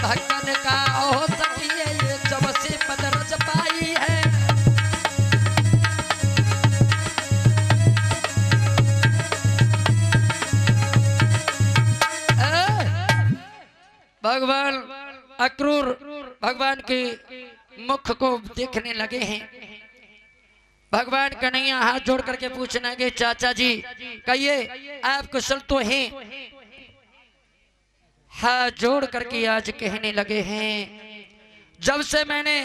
भक्तन का हो सकिए ये जब से पद रच पाई है। भगवान अक्रूर भगवान के मुख को देखने लगे हैं। भगवान कन्हैया हाथ जोड़ करके पूछने लगे, चाचा जी कहिए आप कुशल तो हैं? हाथ जोड़ करके आज कहने लगे हैं, जब से मैंने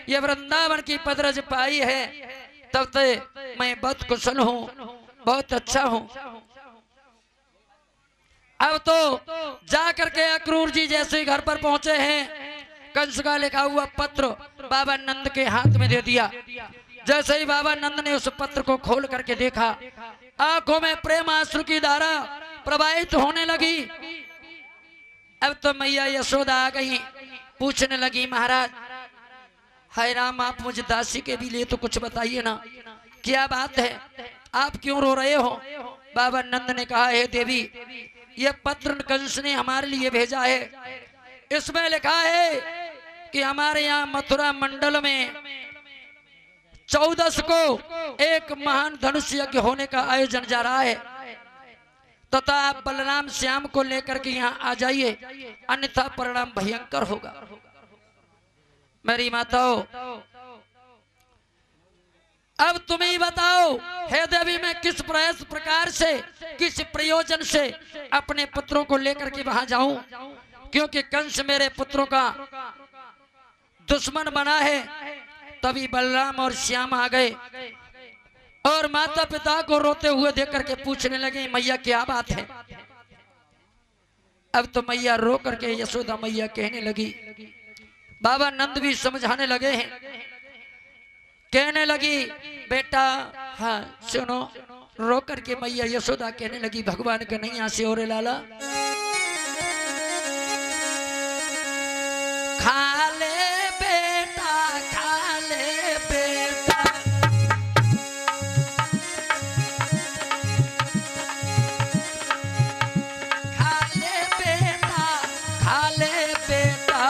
ये वृंदावन की पदरज पाई है तब से मैं बहुत कुशल हूँ, बहुत अच्छा हूँ। अब तो जा करके अक्रूर जी जैसे घर पर पहुंचे हैं, कंस का लिखा हुआ पत्र बाबा नंद के हाथ में दे दिया। जैसे ही बाबा नंद ने उस पत्र को खोल करके देखा, आंखों में प्रेम आंसू की धारा प्रवाहित होने लगी। अब तो मैया यशोदा आ गई, पूछने लगी, महाराज हाय राम, आप मुझे दासी के भी लिए तो कुछ बताइए ना, क्या बात है, आप क्यों रो रहे हो? बाबा नंद ने कहा, हे देवी, यह पत्र कंस ने हमारे लिए भेजा है। इसमें लिखा है कि हमारे यहाँ मथुरा मंडल में 14 को एक महान धनुष यज्ञ होने का आयोजन जा रहा है, तथा आप बलराम श्याम को लेकर के यहाँ आ जाइए, अन्यथा परिणाम भयंकर होगा। मेरी माताओं, अब तुम ही बताओ, हे देवी, मैं किस प्रकार से, किस प्रयोजन से अपने पुत्रों को लेकर के वहां जाऊं, क्योंकि कंस मेरे पुत्रों का दुश्मन बना है। तभी बलराम और श्याम आ गए और माता पिता को रोते हुए देख करके पूछने लगे, मैया क्या बात है? अब तो मैया रो करके यशोदा मैया कहने लगी, बाबा नंद भी समझाने लगे हैं, कहने लगी, बेटा हाँ सुनो। रो करके मैया यशोदा कहने लगी, भगवान कन्हैया से और लाला खा ले बेटा, खा ले बेटा, खा ले बेटा, खा ले बेटा,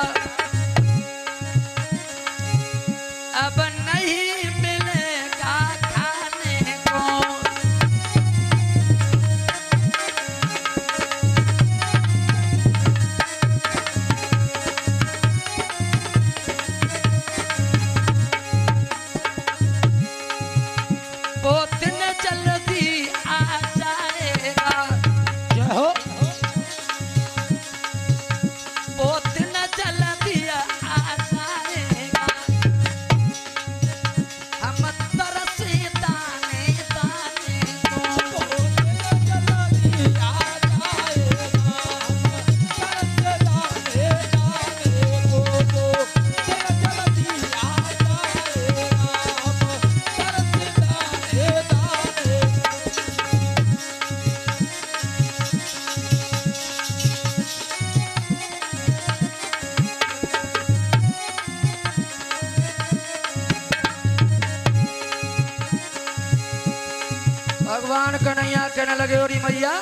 अब नहीं मिलेगा खाने को। वो दिन जल्दी आ जाएगा, जय हो, वो दिन जल्दी आ जाएगा, हम तरसे दाने दाने को। जल्दी आ जाएगा, तरस दाने दाने को, जल्दी आ जाएगा, तरस दाने दाने। भगवान कन्हैया कहने लगे, और मैया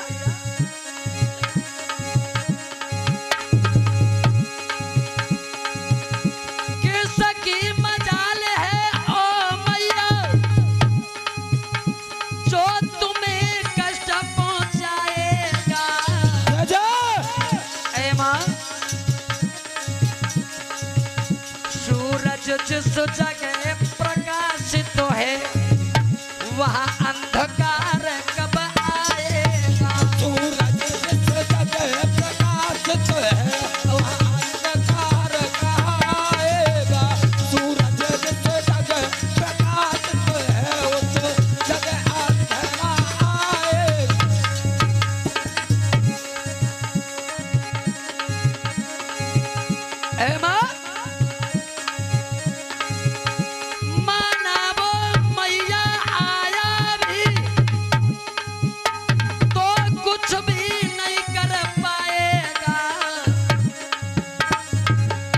किसकी मजाल है ओ मैया, जो तुम्हें कष्ट पहुंचाएगा। ए माँ, सूरज जिस जगह प्रकाशित है वहाँ अंधकार कब आएगा। सूरज जिस जगह प्रकाशित है, वहाँ अंधकार कहाँ आएगा। सूरज जिस जगह प्रकाशित है, उस जगह अंधकार आएगा। ए माँ, माना वो मैया आया भी तो कुछ भी नहीं कर पाएगा।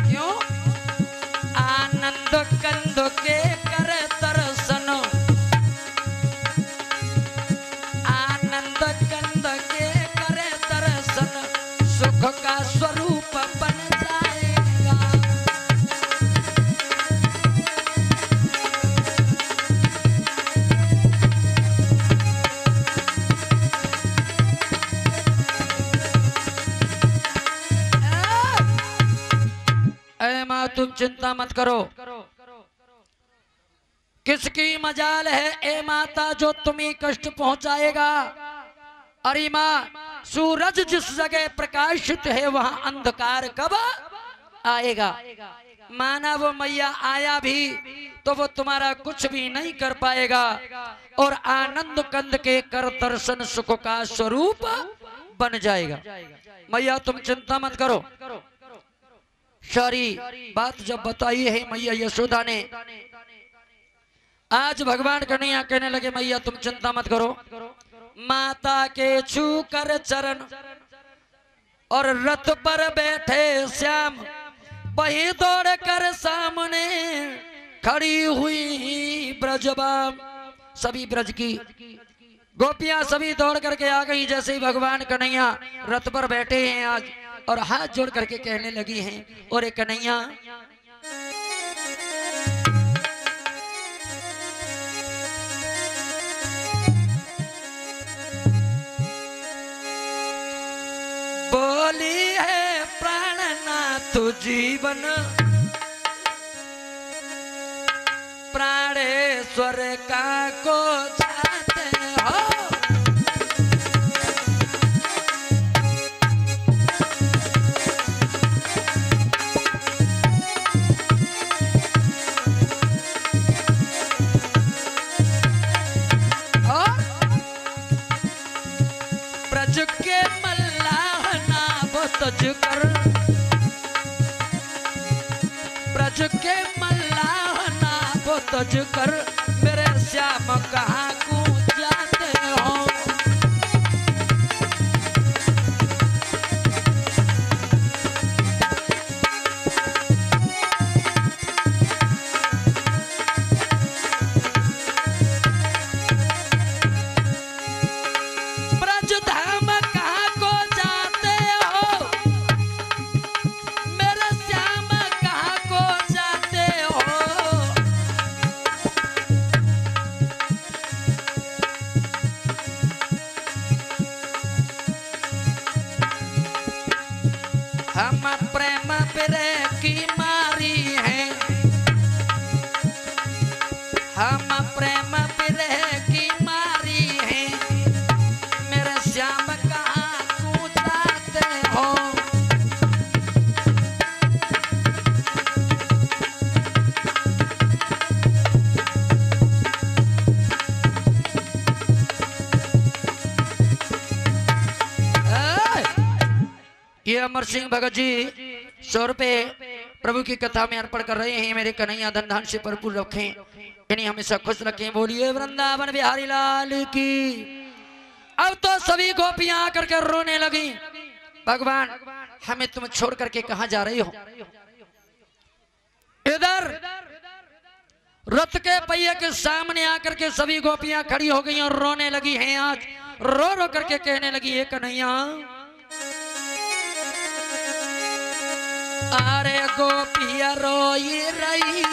क्यों? आनंद कंद के कर दर्शन, आनंद कंद के कर दर्शन, सुख का स्वरूप बन जाएगा। तुम चिंता मत करो। किसकी मजाल है ए माता जो तुम्हें कष्ट पहुंचाएगा। अरे माँ, सूरज जिस जगह प्रकाशित है वहां अंधकार कब आएगा। माना वो मैया आया भी तो वो तुम्हारा कुछ भी नहीं कर पाएगा और आनंद कंद के कर दर्शन सुख का स्वरूप बन जाएगा। मैया तुम चिंता मत करो। सारी बात जब बताई है मैया यशोदा ने, आज भगवान कन्हैया कहने लगे मैया तुम चिंता मत करो। माता के छू कर चरण और रथ पर बैठे श्याम वही दौड़ कर सामने खड़ी हुई ब्रजबाम। सभी ब्रज की गोपियां सभी दौड़ करके आ गई। जैसे ही भगवान कन्हैया रथ पर बैठे हैं आज और हाथ जोड़ करके कहने लगी हैं, और कन्हैया बोली है प्राणनाथ जीवन प्राणेश्वर का को जाते हो। ब्रज के मल्लाह नाम तज कर, ब्रज के मल्लाह नाम तज कर मेरे श्याम कहाँ को जाते हो। ब्रज धाम कहाँ को जाते हो, मेरे श्याम कहाँ को जाते हो। हम प्रेम विरह की मारी है, हम प्रेम विरह की मारी है मेरे श्याम कहाँ को जाते हो। ये अमर सिंह भगत जी 100 रुपए प्रभु की कथा में अर्पण कर रहे हैं। मेरे कन्हैया धन धान से भरपूर रखें, इन्हें हमेशा खुश रखें। बोलिए वृंदावन बिहारी लाल की। अब तो सभी गोपियां आकर के रोने लगी, भगवान हमें तुम छोड़ करके कहां जा रही हो। इधर रथ के पहिए के सामने आकर के सभी गोपियां खड़ी हो गई और रोने लगी हैं। आज रो रो करके कहने लगी है कन्हैया, अरे गोपिया रोई रही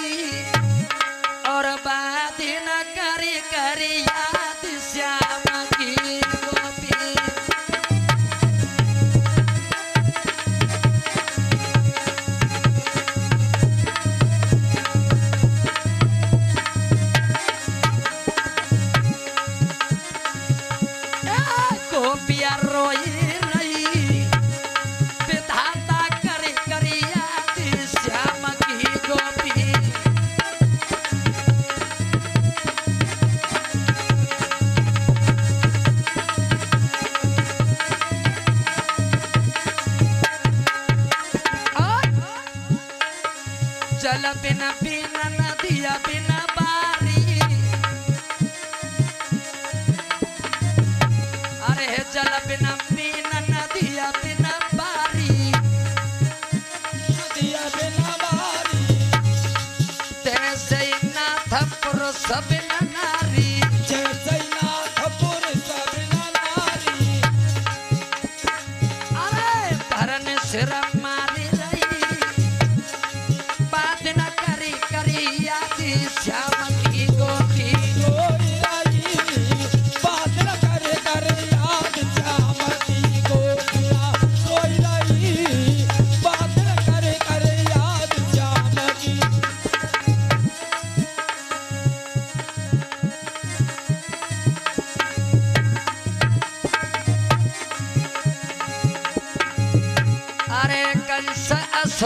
और बात न करी करी याद श्याम की गोपी। गोपिया रोई रही विधाता करे करी याद श्याम की गोपी। जल बिना बिना नदिया बिना बारी, अरे जल बिना बिना नदिया बिना बारी, नदिया बिना बारी तैसे ही नाथ पुरुष बिना नारी। जैसे नाथ पुरुष बिना नारी। अरे धरन सिर मारी रही बात न करी करी याद श्याम की गोपी। रोई रही बात न करे करे याद श्याम की गोपिया। रोई रही बात न करे करे याद श्याम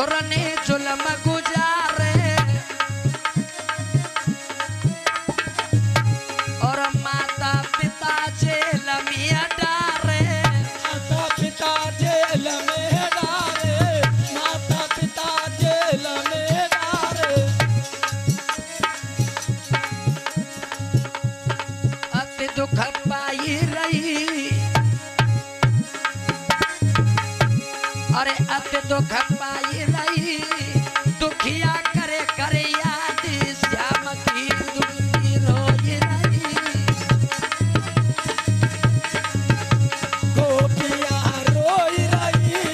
सुरने जुलम गुजारे और माता पिता जेल में डारे। माता पिता जेल में डारे, माता पिता जेल में डारे। अति दुख पाई रही, अरे अति दुख पाई रही, दुखिया करे करे याद श्याम की दुखी रोई रही। गोपियाँ रोई रही,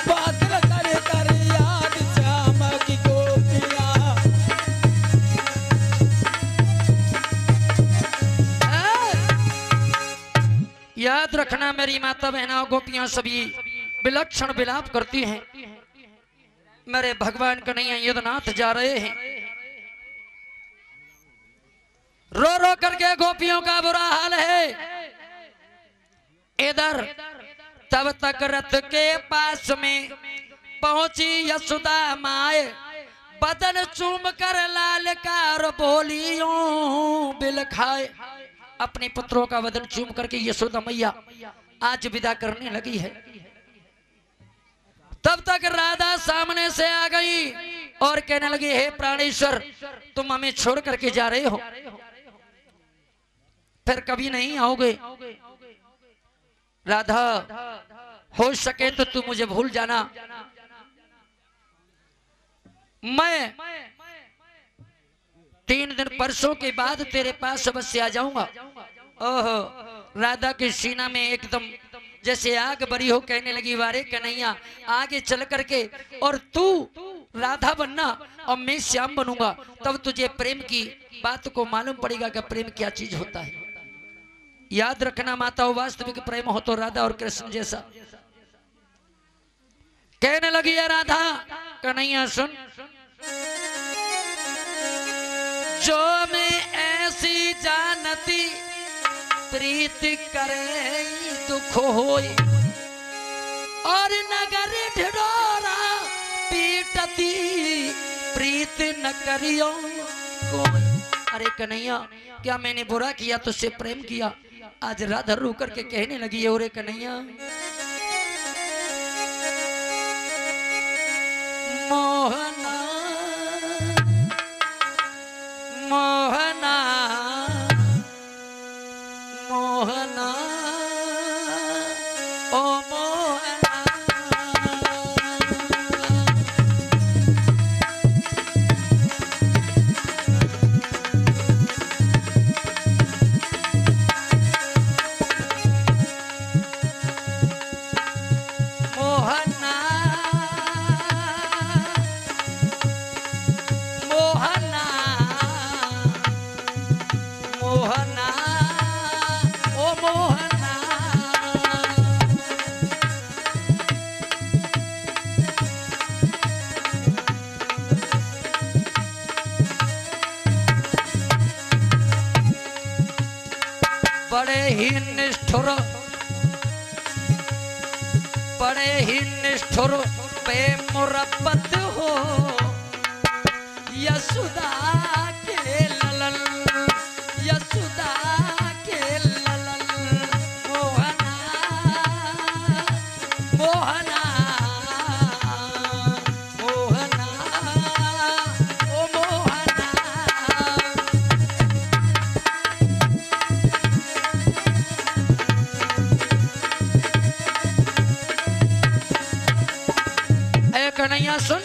बादल करे करे याद श्याम की गोपियाँ। याद रखना मेरी माता बहना गोपियां सभी विलक्षण विलाप करती हैं। मेरे भगवान कन्हैया युद्धनाथ जा रहे हैं, रो रो करके गोपियों का बुरा हाल है। इधर तब तक रथ के पास में पहुंची यशोदा माए, बदन चूम कर लालकार बोलियों बिल खाए। अपने पुत्रों का बदन चूम करके यशोदा मैया आज विदा करने लगी है। तब तक राधा सामने से आ गई और कहने लगी, हे प्राणेश्वर, तुम हमें छोड़ करके जा रहे हो, फिर कभी नहीं आओगे। राधा, हो सके तो तू मुझे भूल जाना, मैं 3 दिन परसों के बाद तेरे पास अवश्य आ जाऊंगा। ओहो, राधा के सीना में एकदम जैसे आग बरी हो, कहने लगी, वारे कन्हैया, आगे चल करके और तू राधा बनना और मैं श्याम बनूंगा, तब तुझे प्रेम की बात को मालूम पड़ेगा कि प्रेम क्या चीज होता है। याद रखना माता, वास्तविक प्रेम हो तो राधा और कृष्ण जैसा। कहने लगी, है राधा, कन्हैया सुन, जो मैं ऐसी जानती प्रीति करे दुख होई, और नगर ढिढोरा पीटती प्रीत न करियो कोई। अरे कन्हैया, क्या मैंने बुरा किया, तुझसे प्रेम किया? आज राधा रो करके कहने लगी है, ओरे कन्हैया, मोहना मोहना मोहना ओ मोहना। मोहना ओ मोहना, बड़े ही निष्ठुर, बड़े ही निष्ठुर पे मुरब्बत हो यशोदा के ललन, यशोदा के ललन। मोहना मोहना मोहना ओ मोहना। ए कन्हैया सुन,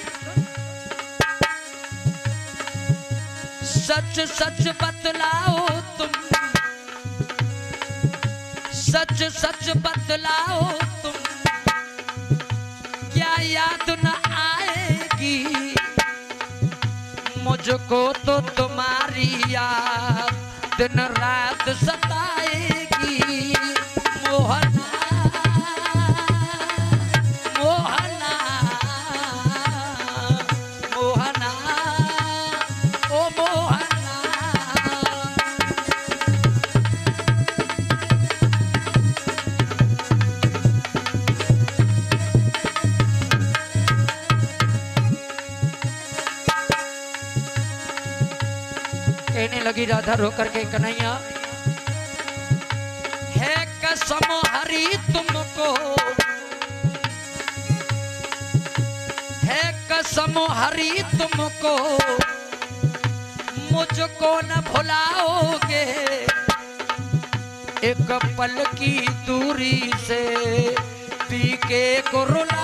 सच सच बतलाओ तुम, सच सच बतलाओ तुम, क्या याद न आएगी मुझको तो तुम्हारी याद दिन रात सताएगी। मोहना मोहना मोहना ओ मोहना। लगी राधा रो करके, कन्हैया है कसम हरी तुमको, है कसम हरी तुमको, मुझको न भुलाओगे, एक पल की दूरी से पी के को रुलाओगे।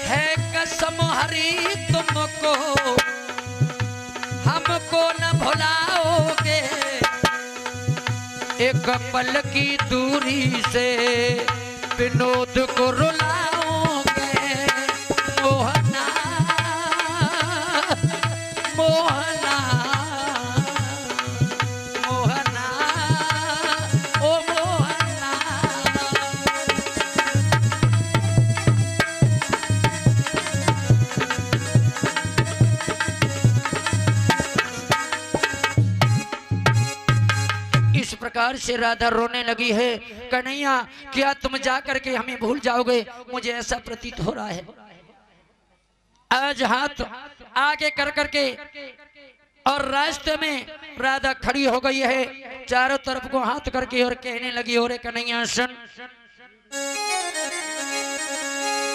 है कसम हरी तुमको, हमको न भुलाओगे, एक पल की दूरी से विनोद को रुलाओगे। मोहना मोहना मोहना ओ मोहना। इस प्रकार से राधा रोने लगी है। कन्हैया क्या तुम जा करके हमें भूल जाओगे? मुझे ऐसा प्रतीत हो रहा है। आज हाथ आगे कर करके और रास्ते में राधा खड़ी हो गई है, चारों तरफ को हाथ करके और कहने लगी, और कन्हैया सुन,